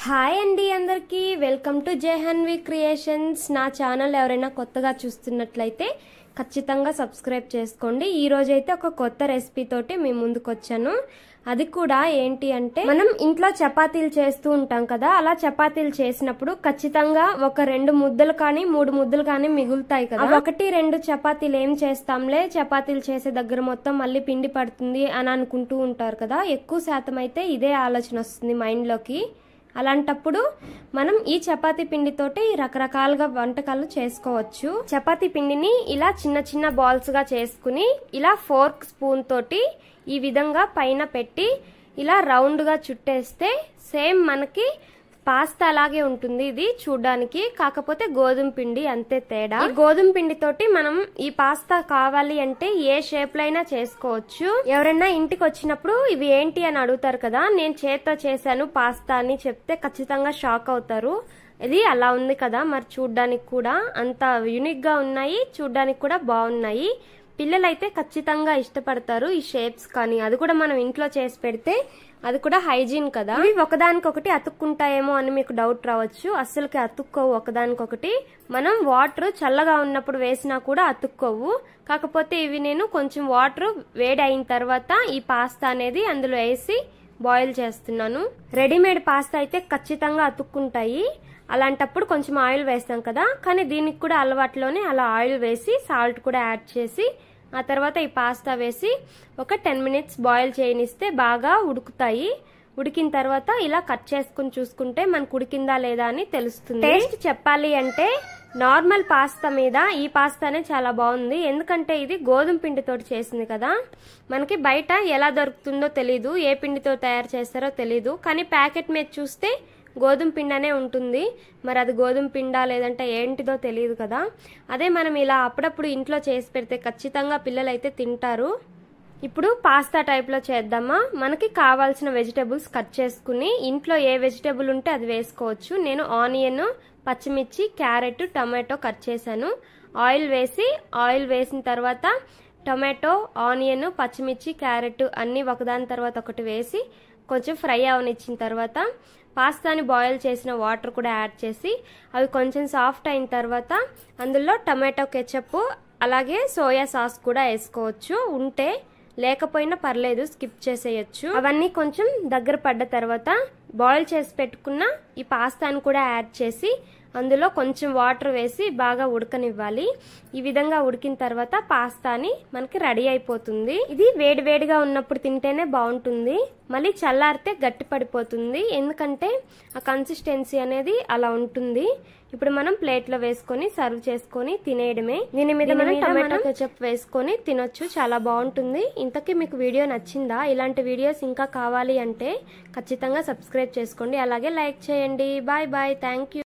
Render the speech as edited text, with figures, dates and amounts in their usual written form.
Hi అండి అందరికీ welcome to జయహన్వి creations. నా ఛానల్ ఎవరైనా కొత్తగా చూస్తున్నట్లయితే ఖచ్చితంగా సబ్స్క్రైబ్ చేసుకోండి. ఈ రోజైతే ఒక కొత్త రెసిపీ తోటి మీ ముందుకు వచ్చాను. అది కూడా ఏంటి అంటే, మనం ఇంట్లో చపాతీలు చేస్తూ ఉంటాం కదా, అలా చపాతీలు చేసినప్పుడు ఖచ్చితంగా ఒక 2 ముద్దలు కానీ 3 ముద్దలు కానీ మిగులుతాయి కదా. 1-2 చపాతీలు ఏం చేస్తాంలే, చపాతీలు చేసే దగ్గర మొత్తం మళ్ళీ పిండి పడుతుంది అని అనుకుంటూ ఉంటారు కదా. ఎక్కువ శాతం అయితే ఇదే ఆలోచన వస్తుంది మైండ్ లోకి. అలాంటప్పుడు మనం ఈ చపాతీ పిండితోటి రకరకాలుగా వంటకాలు చేసుకోవచ్చు. చపాతీ పిండిని ఇలా చిన్న చిన్న బాల్స్ గా చేసుకుని ఇలా ఫోర్క్ స్పూన్ తోటి ఈ విధంగా పైన పెట్టి ఇలా రౌండ్ గా చుట్టేస్తే సేమ్ మనకి పాస్తా అలాగే ఉంటుంది ఇది చూడ్డానికి. కాకపోతే గోధుమ పిండి అంతే తేడా. ఈ గోధుమ పిండి తోటి మనం ఈ పాస్తా కావాలి అంటే ఏ షేప్ లో అయినా చేసుకోవచ్చు. ఎవరైనా ఇంటికి వచ్చినప్పుడు ఇవి ఏంటి అని అడుగుతారు కదా, నేను చేత్తో చేశాను పాస్తా అని చెప్తే ఖచ్చితంగా షాక్ అవుతారు. ఇది అలా ఉంది కదా, మరి చూడ్డానికి కూడా అంత యూనిక్ గా ఉన్నాయి, చూడ్డానికి కూడా బాగున్నాయి. పిల్లలైతే ఖచ్చితంగా ఇష్టపడతారు ఈ షేప్స్ కానీ. అది కూడా మనం ఇంట్లో చేసి పెడితే అది కూడా హైజీన్ కదా. ఇవి ఒకదానికొకటి అతుక్కుంటాయేమో అని మీకు డౌట్ రావచ్చు. అస్సలకి అతుక్కోవు ఒకదానికొకటి. మనం వాటర్ చల్లగా ఉన్నప్పుడు వేసినా కూడా అతుక్కోవు. కాకపోతే ఇవి నేను కొంచెం వాటర్ వేడి అయిన తర్వాత ఈ పాస్తా అనేది అందులో వేసి బాయిల్ చేస్తున్నాను. రెడీమేడ్ పాస్తా అయితే ఖచ్చితంగా అతుక్కుంటాయి. అలాంటప్పుడు కొంచెం ఆయిల్ వేస్తాం కదా, కానీ దీనికి కూడా అలవాట్లోనే అలా ఆయిల్ వేసి సాల్ట్ కూడా యాడ్ చేసి ఆ తర్వాత ఈ పాస్తా వేసి ఒక 10 మినిట్స్ బాయిల్ చేయనిస్తే బాగా ఉడుకుతాయి. ఉడికిన తర్వాత ఇలా కట్ చేసుకుని చూసుకుంటే మనకు ఉడికిందా లేదా అని తెలుస్తుంది. టేస్ట్ చెప్పాలి అంటే నార్మల్ పాస్తా మీద ఈ పాస్తానే చాలా బాగుంది. ఎందుకంటే ఇది గోధుమ పిండితోటి చేసింది కదా. మనకి బయట ఎలా దొరుకుతుందో తెలీదు, ఏ పిండితో తయారు చేస్తారో తెలీదు, కానీ ప్యాకెట్ మీద చూస్తే గోధుమ పిండనే ఉంటుంది. మరి అది గోధుమ పిండా లేదంటే ఏంటిదో తెలియదు కదా. అదే మనం ఇలా అప్పుడప్పుడు ఇంట్లో చేసి పెడితే ఖచ్చితంగా పిల్లలైతే తింటారు. ఇప్పుడు పాస్తా టైప్ లో చేద్దామా. మనకి కావాల్సిన వెజిటేబుల్స్ కట్ చేసుకుని ఇంట్లో ఏ వెజిటేబుల్ ఉంటే అది వేసుకోవచ్చు. నేను ఆనియన్, పచ్చిమిర్చి, క్యారెట్, టమాటో కట్ చేశాను. ఆయిల్ వేసిన తర్వాత టమాటో, ఆనియన్, పచ్చిమిర్చి, క్యారెట్ అన్ని ఒకదాని తర్వాత ఒకటి వేసి కొంచెం ఫ్రై అవనిచ్చిన తర్వాత పాస్తాని బాయిల్ చేసిన వాటర్ కూడా యాడ్ చేసి అవి కొంచెం సాఫ్ట్ అయిన తర్వాత అందులో టమాటో కెచప్ అలాగే సోయా సాస్ కూడా వేసుకోవచ్చు. ఉంటే లేకపోయినా పర్లేదు, స్కిప్ చేసేయచ్చు. అవన్నీ కొంచెం దగ్గర పడ్డ తర్వాత బాయిల్ చేసి పెట్టుకున్న ఈ పాస్తాని కూడా యాడ్ చేసి అందులో కొంచెం వాటర్ వేసి బాగా ఉడకనివ్వాలి. ఈ విధంగా ఉడికిన తర్వాత పాస్తాని మనకి రెడీ అయిపోతుంది. ఇది వేడివేడిగా ఉన్నప్పుడు తింటేనే బాగుంటుంది. మళ్ళీ చల్లారితే గట్టి పడిపోతుంది, ఎందుకంటే ఆ కన్సిస్టెన్సీ అనేది అలా ఉంటుంది. ఇప్పుడు మనం ప్లేట్ లో వేసుకొని సర్వ్ చేసుకొని తినేయడమే. దీని మీద మనం టమాటో కెచప్ వేసుకొని తినొచ్చు, చాలా బాగుంటుంది. ఇంతకీ మీకు వీడియో నచ్చిందా? ఇలాంటి వీడియోస్ ఇంకా కావాలి అంటే ఖచ్చితంగా సబ్స్క్రైబ్ చేసుకోండి, అలాగే లైక్ చేయండి. Bye bye, thank you.